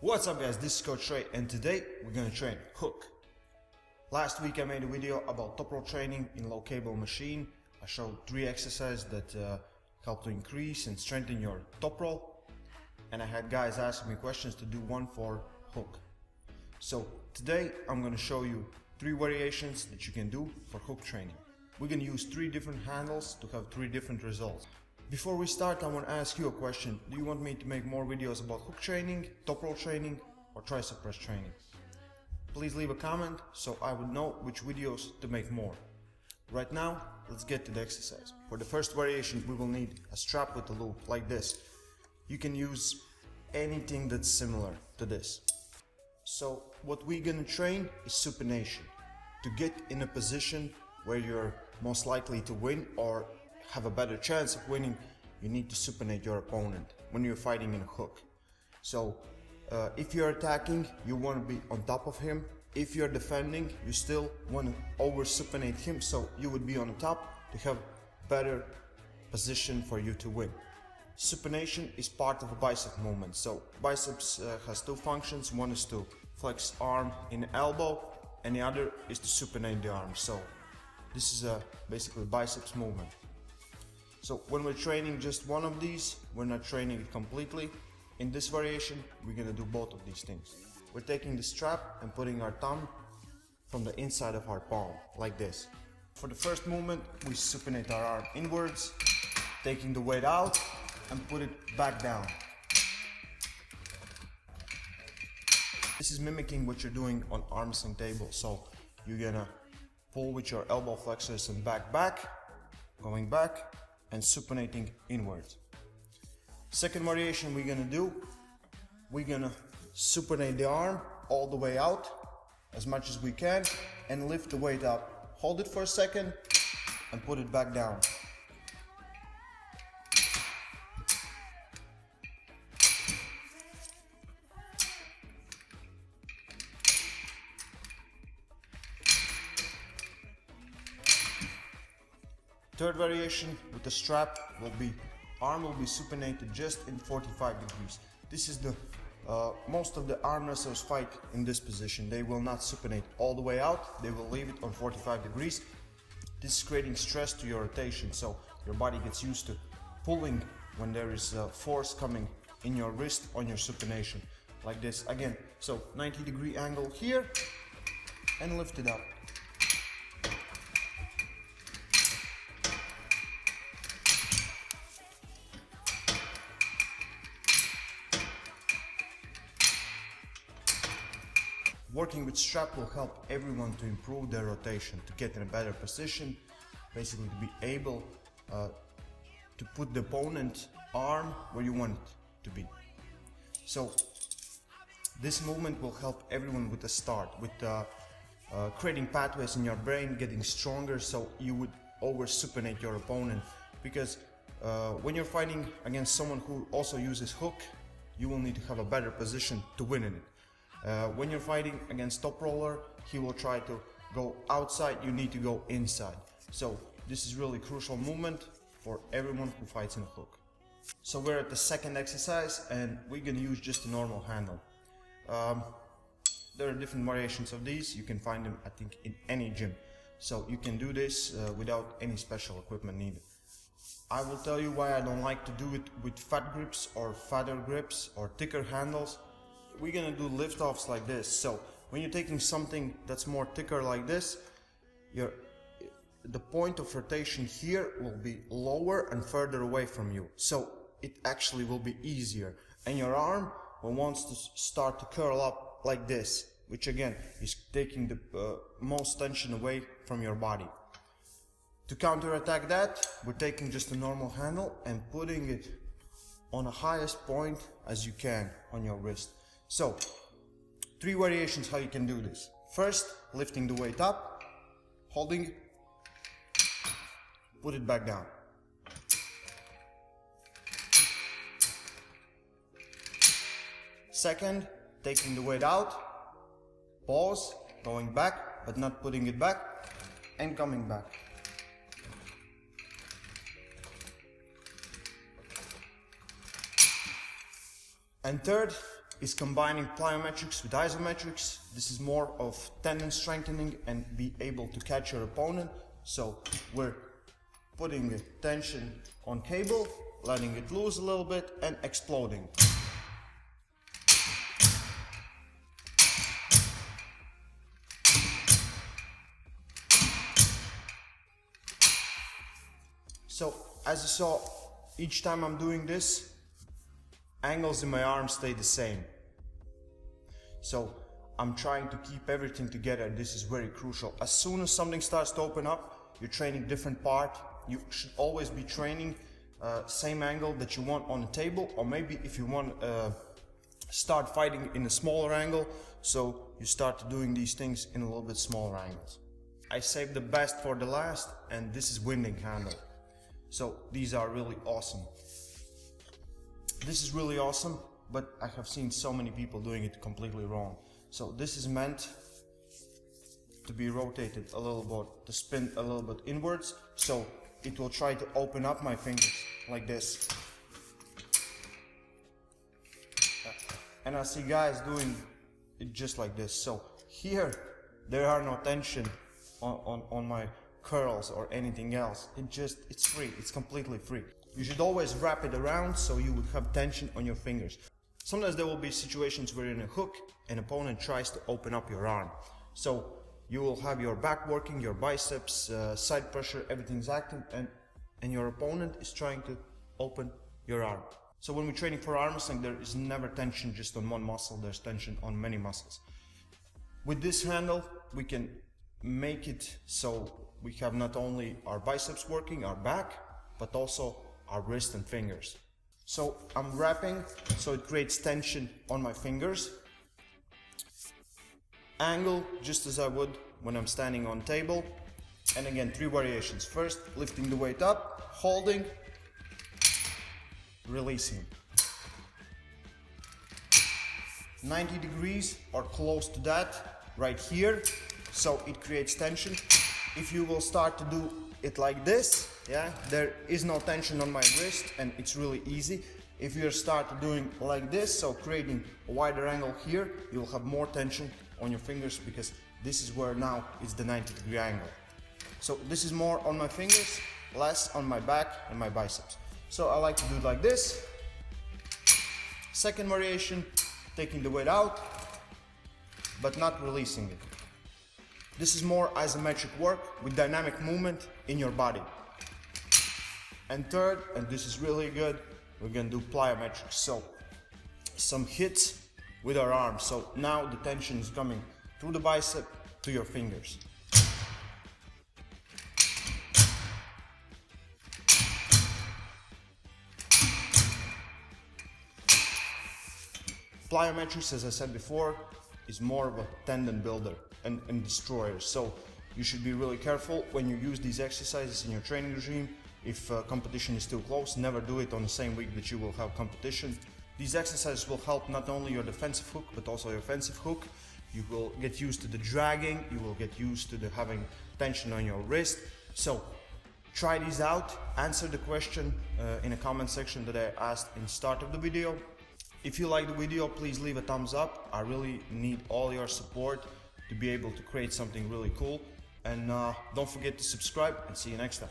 What's up guys, this is Coach Trey and today we're gonna train hook. Last week I made a video about top row training in low cable machine. I showed 3 exercises that help to increase and strengthen your top row, and I had guys asking me questions to do one for hook. So today I'm gonna show you 3 variations that you can do for hook training. We're gonna use 3 different handles to have 3 different results. Before we start, I want to ask you a question. Do you want me to make more videos about hook training, top row training, or tricep press training? Please leave a comment so I would know which videos to make more. Right now, let's get to the exercise. For the first variation, we will need a strap with a loop like this. You can use anything that's similar to this. So what we're gonna train is supination. To get in a position where you're most likely to win or have a better chance of winning, you need to supinate your opponent when you're fighting in a hook. So if you're attacking, you want to be on top of him. If you're defending, you still want to over supinate him, so you would be on the top to have better position for you to win. Supination is part of a bicep movement. So biceps has 2 functions. One is to flex arm in elbow and the other is to supinate the arm. So this is basically biceps movement. So when we're training just one of these, we're not training it completely. In this variation, we're gonna do both of these things. We're taking the strap and putting our thumb from the inside of our palm, like this. For the first movement, we supinate our arm inwards, taking the weight out and put it back down. This is mimicking what you're doing on armwrestling table. So you're gonna pull with your elbow flexors and back, going back, and supinating inwards. Second variation we're gonna do, we're gonna supinate the arm all the way out as much as we can and lift the weight up. Hold it for a second and put it back down. Third variation with the strap will be arm will be supinated just in 45 degrees. This is the most of the arm wrestlers fight in this position. They will not supinate all the way out. They will leave it on 45 degrees. This is creating stress to your rotation, so your body gets used to pulling when there is force coming in your wrist on your supination, like this again. So 90-degree angle here and lift it up. Working with strap will help everyone to improve their rotation, to get in a better position, basically to be able to put the opponent arm where you want it to be. So this movement will help everyone with the start, with creating pathways in your brain, getting stronger, so you would over supinate your opponent. Because when you're fighting against someone who also uses hook, you will need to have a better position to win in it. When you're fighting against top roller, he will try to go outside, you need to go inside. So this is really crucial movement for everyone who fights in a hook. So we're at the second exercise and we're gonna use just a normal handle. There are different variations of these. You can find them, I think, in any gym. So you can do this without any special equipment needed. I will tell you why I don't like to do it with fat grips or fatter grips or thicker handles. We're gonna do lift-offs like this. So when you're taking something that's more thicker like this, the point of rotation here will be lower and further away from you. So it actually will be easier. And your arm will want to start to curl up like this, which again is taking the most tension away from your body. To counterattack that, we're taking just a normal handle and putting it on the highest point as you can on your wrist. So 3 variations how you can do this. First, lifting the weight up, holding it, put it back down. Second, taking the weight out, pause, going back, but not putting it back, and coming back. And third, is combining plyometrics with isometrics. This is more of tendon strengthening and be able to catch your opponent. So we're putting the tension on cable, letting it loose a little bit and exploding. So as you saw, each time I'm doing this, angles in my arm stay the same. So I'm trying to keep everything together. This is very crucial. As soon as something starts to open up, you're training different part. You should always be training same angle that you want on the table, or maybe if you want start fighting in a smaller angle, so you start doing these things in a little bit smaller angles. I saved the best for the last, and this is winding handle. So these are really awesome. This is really awesome, but I have seen so many people doing it completely wrong. So this is meant to be rotated a little bit, to spin a little bit inwards, so it will try to open up my fingers like this. And I see guys doing it just like this. So here there are no tension on my curls or anything else. It's free, it's completely free. You should always wrap it around so you would have tension on your fingers. Sometimes there will be situations where in a hook an opponent tries to open up your arm. So you will have your back working, your biceps, side pressure, everything's acting, and your opponent is trying to open your arm. So when we're training for arm wrestling, there is never tension just on one muscle, there's tension on many muscles. With this handle, we can make it so we have not only our biceps working, our back, but also our wrist and fingers. So I'm wrapping, so it creates tension on my fingers. Angle, just as I would when I'm standing on table. And again, 3 variations. First, lifting the weight up, holding, releasing. 90 degrees or close to that, right here. So it creates tension. If you will start to do it like this, yeah, there is no tension on my wrist and it's really easy. If you start doing like this, so creating a wider angle here, you'll have more tension on your fingers because this is where now it's the 90-degree angle. So this is more on my fingers, less on my back and my biceps. So I like to do it like this. Second variation, taking the weight out, but not releasing it. This is more isometric work with dynamic movement in your body. And third, and this is really good, we're gonna do plyometric. So some hits with our arms. So now the tension is coming through the bicep to your fingers. Plyometrics, as I said before, is more of a tendon builder and destroyer. So you should be really careful when you use these exercises in your training regime. If competition is still close, never do it on the same week that you will have competition. These exercises will help not only your defensive hook, but also your offensive hook. You will get used to the dragging, you will get used to the having tension on your wrist. So try these out, answer the question in a comment section that I asked in the start of the video. If you like the video, please leave a thumbs up. I really need all your support to be able to create something really cool. And don't forget to subscribe, and see you next time.